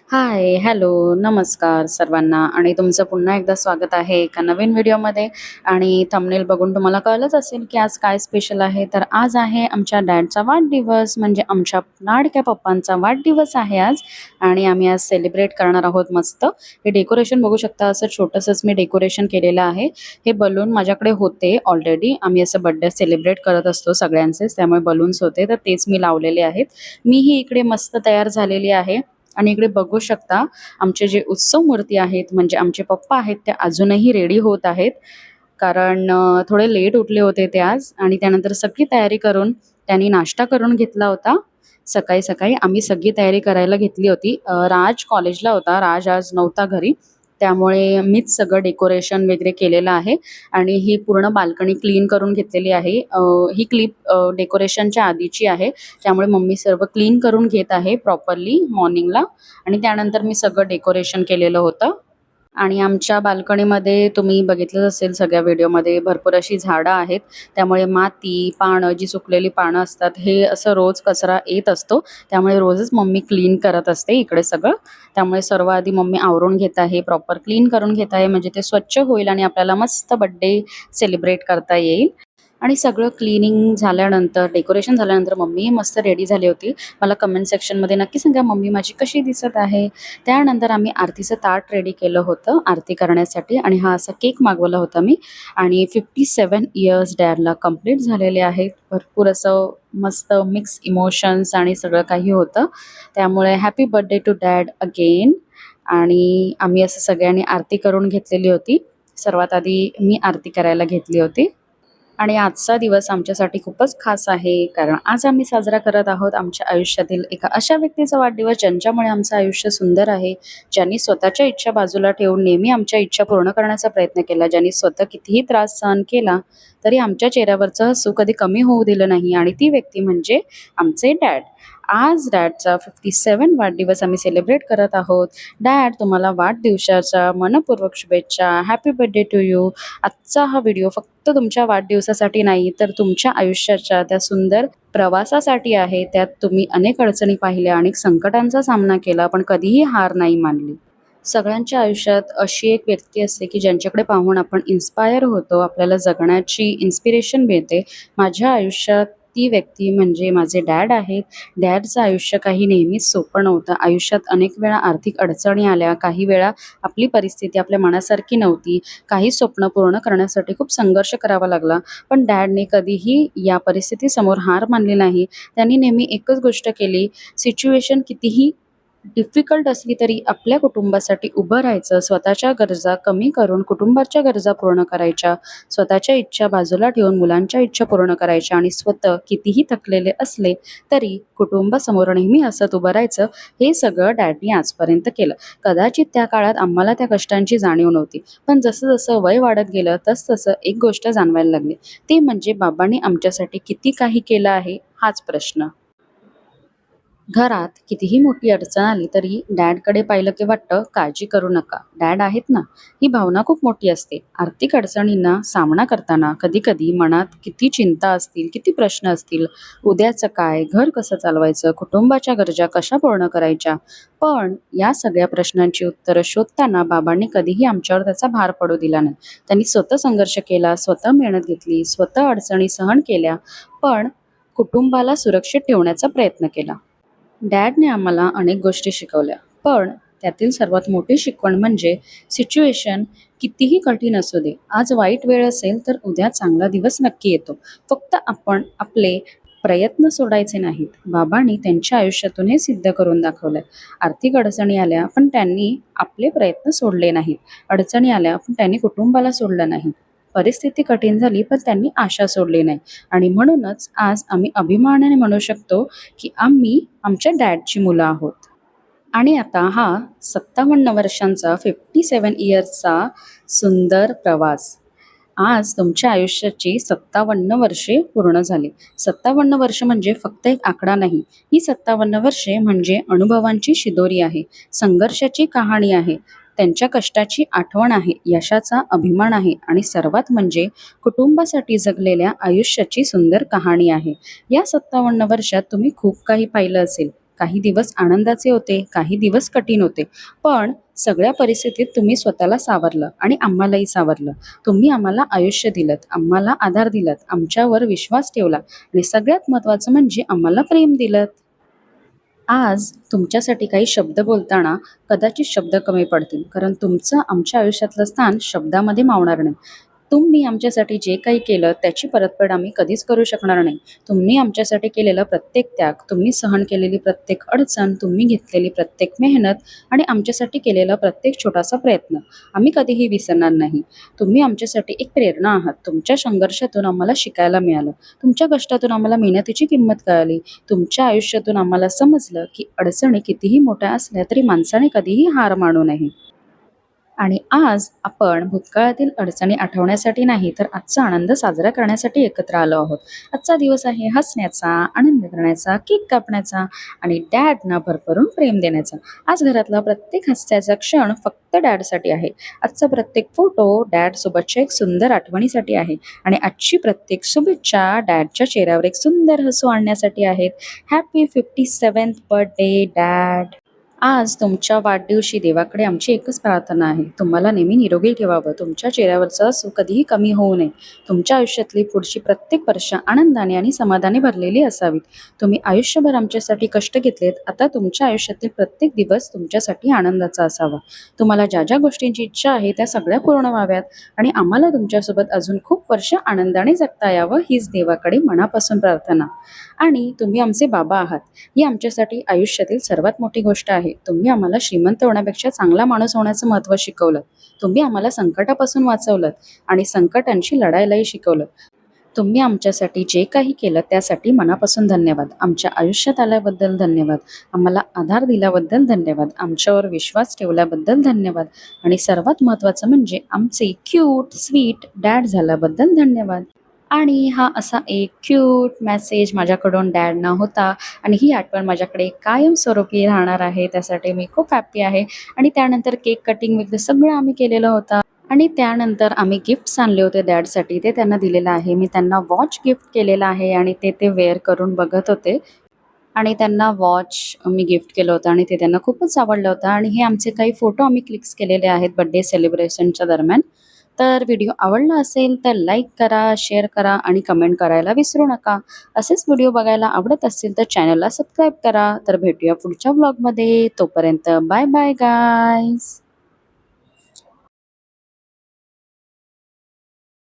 हाय, hello, नमस्कार सर्वांना आणि तुमचं पुन्हा एकदा स्वागत आहे एका नवीन व्हिडिओमध्ये. आणि थंबनेल बघून तुम्हाला कळलंच असेल की आज काय स्पेशल आहे. तर आज आहे आमच्या डॅडचा वाढदिवस, म्हणजे आमच्या लाडक्या पप्पांचा वाढदिवस आहे आज. आणि आम्ही आज सेलिब्रेट करणार आहोत मस्त. हे डेकोरेशन बघू शकता, असं छोटंसंच मी डेकोरेशन केलेलं आहे. हे बलून माझ्याकडे होते ऑलरेडी, आम्ही असं बर्थडे सेलिब्रेट करत असतो सगळ्यांचेच, त्यामुळे बलून्स होते तर तेच मी लावलेले आहेत. मीही इकडे मस्त तयार झालेली आहे. आणि इकडे बघू शकता आमचे जे उत्सव मूर्ती आहेत, म्हणजे आमचे पप्पा आहेत, ते अजूनही रेडी होत आहेत. कारण थोडे लेट उठले होते ते आज, आणि त्यानंतर सगळी तयारी करून त्यांनी नाश्ता करून घेतला होता. सकाळी सकाळी आम्ही सगळी तयारी करायला घेतली होती. राज कॉलेजला होता, राज आज नव्हता घरी, त्यामुळे मीच सगळं डेकोरेशन वगैरे केलेलं आहे. आणि ही पूर्ण बाल्कनी क्लीन करून घेतलेली आहे. ही क्लिप डेकोरेशनच्या आधीची आहे, त्यामुळे मम्मी सर्व क्लीन करून घेत आहे प्रॉपरली मॉर्निंगला. आणि त्यानंतर मी सगळं डेकोरेशन केलेलं होतं. आणि आमच्या बाल्कनीमध्ये तुम्ही बघितलंच असेल सगळ्या व्हिडिओमध्ये, भरपूर अशी झाडं आहेत. त्यामुळे माती, पानं, जी सुकलेली पानं असतात, हे असं रोज कचरा येत असतो. त्यामुळे रोजच मम्मी क्लीन करत असते इकडे सगळं. त्यामुळे सर्व आधी मम्मी आवरून घेत आहे, प्रॉपर क्लीन करून घेत आहे, म्हणजे ते स्वच्छ होईल आणि आपल्याला मस्त बर्थडे सेलिब्रेट करता येईल. आणि सगळं क्लीनिंग झाल्यानंतर, डेकोरेशन झाल्यानंतर मम्मी मस्त रेडी झाली होती. मला कमेंट सेक्शनमध्ये नक्की सांगा मम्मी माझी कशी दिसत आहे. त्यानंतर आम्ही आरतीचं ताट रेडी केलं होतं आरती करण्यासाठी, आणि हा असा केक मागवला होता मी. आणि 57 इयर्स डॅडला कंप्लीट झालेले आहेत. भरपूर असं मस्त मिक्स इमोशन्स आणि सगळं काही होतं. त्यामुळे happy birthday to dad again. आणि आम्ही असं सगळ्यांनी आरती करून घेतलेली होती. सर्वात आधी मी आरती करायला घेतली होती. आणि आजचा दिवस आमच्यासाठी खूपच खास आहे, कारण आज आम्ही साजरा करत आहोत आमच्या आयुष्यातील एका अशा व्यक्तीचा वाढदिवस, ज्यांच्यामुळे आमचं आयुष्य सुंदर आहे. ज्यांनी स्वतःच्या इच्छा बाजूला ठेवून नेहमी आमच्या इच्छा पूर्ण करण्याचा प्रयत्न केला. ज्यांनी स्वतः कितीही त्रास सहन केला, तरी आमच्या चेहऱ्यावरचं हसू कधी कमी होऊ दिलं नाही. आणि ती व्यक्ती म्हणजे आमचे डॅड. आज डॅडचा 57 वाढदिवस आम्ही सेलिब्रेट करत आहोत. डॅड, तुम्हाला वाढदिवसाच्या मनःपूर्वक शुभेच्छा. Happy birthday to you. आजचा हा व्हिडिओ फक्त तुमच्या वाढदिवसासाठी नाही, तर तुमच्या आयुष्याच्या त्या सुंदर प्रवासासाठी आहे. त्यात तुम्ही अनेक अडचणी पाहिल्या, अनेक संकटांचा सामना केला, पण कधीही हार नाही मानली. सगळ्यांच्या आयुष्यात अशी एक व्यक्ती असते की ज्यांच्याकडे पाहून आपण इन्स्पायर होतो, आपल्याला जगण्याची इन्स्पिरेशन मिळते. माझ्या आयुष्यात ती व्यक्ती म्हणजे माझे डॅड आहेत. डॅडचं आयुष्य काही नेहमीच सोपं नव्हतं. आयुष्यात अनेक वेळा आर्थिक अडचणी आल्या, काही वेळा आपली परिस्थिती आपल्या मनासारखी नव्हती, काही स्वप्न पूर्ण करण्यासाठी खूप संघर्ष करावा लागला. पण डॅडने कधीही या परिस्थितीसमोर हार मानली नाही. त्यांनी नेहमी एकच गोष्ट केली, सिच्युएशन कितीही डिफिकल्ट असली तरी आपल्या कुटुंबासाठी उभं राहायचं, स्वतःच्या गरजा कमी करून कुटुंबाच्या गरजा पूर्ण करायच्या, स्वतःच्या इच्छा बाजूला ठेवून मुलांच्या इच्छा पूर्ण करायच्या, आणि स्वतः कितीही थकलेले असले तरी कुटुंबासमोर नेहमी हसत उभं राहायचं. हे सगळं डॅडनी आजपर्यंत केलं. कदाचित त्या काळात आम्हाला त्या कष्टांची जाणीव नव्हती, पण जसं जसं वय वाढत गेलं तसं एक गोष्ट जाणवायला लागली, ते म्हणजे बाबांनी आमच्यासाठी किती काही केलं आहे हाच प्रश्न. घरात कितीही मोठी अडचण आली तरी डॅडकडे पाहिलं की वाटतं काळजी करू नका, डॅड आहेत ना. ही भावना खूप मोठी असते. आर्थिक अडचणींना सामना करताना कधी कधी मनात किती चिंता असतील, किती प्रश्न असतील. उद्याचं काय, घर कसं चालवायचं, कुटुंबाच्या गरजा कशा पूर्ण करायच्या. पण या सगळ्या प्रश्नांची उत्तरं शोधताना बाबांनी कधीही आमच्यावर त्याचा भार पडू दिला नाही. त्यांनी स्वतः संघर्ष केला, स्वतः मेहनत घेतली, स्वतः अडचणी सहन केल्या, पण कुटुंबाला सुरक्षित ठेवण्याचा प्रयत्न केला. डॅडने आम्हाला अनेक गोष्टी शिकवल्या, पण त्यातील सर्वात मोठी शिकवण म्हणजे सिच्युएशन कितीही कठीण असू दे, आज वाईट वेळ असेल तर उद्या चांगला दिवस नक्की येतो. फक्त आपण आपले प्रयत्न सोडायचे नाहीत. बाबांनी त्यांच्या आयुष्यातून हे सिद्ध करून दाखवलं. आर्थिक अडचणी आल्या पण त्यांनी आपले प्रयत्न सोडले नाहीत. अडचणी आल्या पण त्यांनी कुटुंबाला सोडलं नाही. परिस्थिती कठीण झाली पण त्यांनी आशा सोडली नाही. आणि म्हणूनच आज आम्ही अभिमानाने म्हणू शकतो की आम्ही आमच्या डॅडची मुलं आहोत. आणि आता हा 57 वर्षांचा 57 इयर्सचा सुंदर प्रवास. आज तुमच्या आयुष्याची 57 वर्षे पूर्ण झाली. 57 वर्ष म्हणजे फक्त एक आकडा नाही. ही 57 वर्षे म्हणजे अनुभवांची शिदोरी आहे, संघर्षाची कहाणी आहे, त्यांच्या कष्टाची आठवण आहे, यशाचा अभिमान आहे, आणि सर्वात म्हणजे कुटुंबासाठी जगलेल्या आयुष्याची सुंदर कहाणी आहे. या 57 वर्षात तुम्ही खूप काही पाहिलं असेल, काही दिवस आनंदाचे होते, काही दिवस कठीण होते. पण सगळ्या परिस्थितीत तुम्ही स्वतःला सावरलं आणि आम्हालाही सावरलं. तुम्ही आम्हाला आयुष्य दिलत, आम्हाला आधार दिलात, आमच्यावर विश्वास ठेवला आणि सगळ्यात महत्त्वाचं म्हणजे आम्हाला प्रेम दिलत. आज तुमच्यासाठी काही शब्द बोलताना कदाचित शब्द कमी पडतील, कारण तुमचं आमच्या आयुष्यातलं स्थान शब्दामध्ये मावणार नाही. तुम्ही आमच्यासाठी जे काही केलं त्याची परतफेड आम्ही कधीच करू शकणार नाही. तुम्ही आमच्यासाठी केलेला प्रत्येक त्याग, तुम्ही सहन केलेली प्रत्येक अडचण, तुम्ही घेतलेली प्रत्येक मेहनत आणि आमच्यासाठी केलेला प्रत्येक छोटासा प्रयत्न आम्ही कधीही विसरणार नाही. तुम्ही आमच्यासाठी एक प्रेरणा आहात. तुमच्या संघर्षातून आम्हाला शिकायला मिळालं. तुमच्या कष्टातून आम्हाला मेहनतीची किंमत कळाली. तुमच्या आयुष्यातून आम्हाला समजलं की अडचणी कितीही मोठ्या असल्या तरी माणसाने कधीही हार मानू नये. आणि आज आपण भूतकाळातील अडचणी आठवण्यासाठी नाही, तर आजचा आनंद साजरा करण्यासाठी एकत्र आलो आहोत. आजचा दिवस आहे हसण्याचा, आनंद करण्याचा, केक कापण्याचा आणि डॅडना भरभरून प्रेम देण्याचा. आज घरातला प्रत्येक हास्याचा क्षण फक्त डॅडसाठी आहे. आजचा प्रत्येक फोटो डॅडसोबतच्या एक सुंदर आठवणीसाठी आहे आणि आजची प्रत्येक शुभेच्छा डॅडच्या चेहऱ्यावर एक सुंदर हसू आणण्यासाठी आहेत. Happy 57th birthday dad. आज तुमच्या वाढदिवशी देवाकडे आमची एकच प्रार्थना आहे. तुम्हाला नेहमी निरोगी ठेवावं. तुमच्या चेहऱ्यावरचं हसू कधीही कमी होऊ नये. तुमच्या आयुष्यातली पुढची प्रत्येक वर्ष आनंदाने आणि समाधाने भरलेली असावीत. तुम्ही आयुष्यभर आमच्यासाठी कष्ट घेतलेत. आता तुमच्या आयुष्यातील प्रत्येक दिवस तुमच्यासाठी आनंदाचा असावा. तुम्हाला ज्या ज्या गोष्टींची इच्छा आहे त्या सगळ्या पूर्ण व्हाव्यात आणि आम्हाला तुमच्यासोबत अजून खूप वर्ष आनंदाने जगता यावं हीच देवाकडे मनापासून प्रार्थना. आणि तुम्ही आमचे बाबा आहात. ही आमच्यासाठी आयुष्यातील सर्वात मोठी गोष्ट आहे. तुम्ही आम्हाला श्रीमंत होण्यापेक्षा चांगला माणूस होण्याचं महत्त्व शिकवलं. तुम्ही आम्हाला संकटापासून वाचवलंत आणि संकटांशी लढायलाही शिकवलं. तुम्ही आमच्यासाठी जे काही केलं त्यासाठी मनापासून धन्यवाद. आमच्या आयुष्यात आल्याबद्दल धन्यवाद. आम्हाला आधार दिल्याबद्दल धन्यवाद. आमच्यावर विश्वास ठेवल्याबद्दल धन्यवाद. आणि सर्वात महत्त्वाचं म्हणजे आमचे क्यूट, स्वीट डॅड झाल्याबद्दल धन्यवाद. आणि हा असा एक क्यूट मेसेज माझ्याकडून डॅडना होता आणि ही आठवण माझ्याकडे कायमस्वरूपी राहणार आहे. त्यासाठी मी खूप हॅपी आहे. आणि त्यानंतर केक कटिंग वगैरे सगळं आम्ही केलेलं होतं आणि त्यानंतर आम्ही गिफ्ट्स आणले होते डॅडसाठी, ते त्यांना दिलेलं आहे. मी त्यांना वॉच गिफ्ट केलेलं आहे आणि ते वेअर करून बघत होते आणि त्यांना वॉच मी गिफ्ट केलं होतं आणि ते त्यांना खूपच आवडलं होतं. आणि हे आमचे काही फोटो आम्ही क्लिक्स केलेले आहेत बर्थडे सेलिब्रेशनच्या दरम्यान. तर व्हिडिओ आवडला असेल तर लाईक करा, शेअर करा आणि कमेंट करायला विसरू नका. असेच व्हिडिओ बघायला आवडत असतील तर चॅनलला सबस्क्राईब करा. तर भेटूया पुढच्या व्लॉगमध्ये. तोपर्यंत बाय बाय गाईज.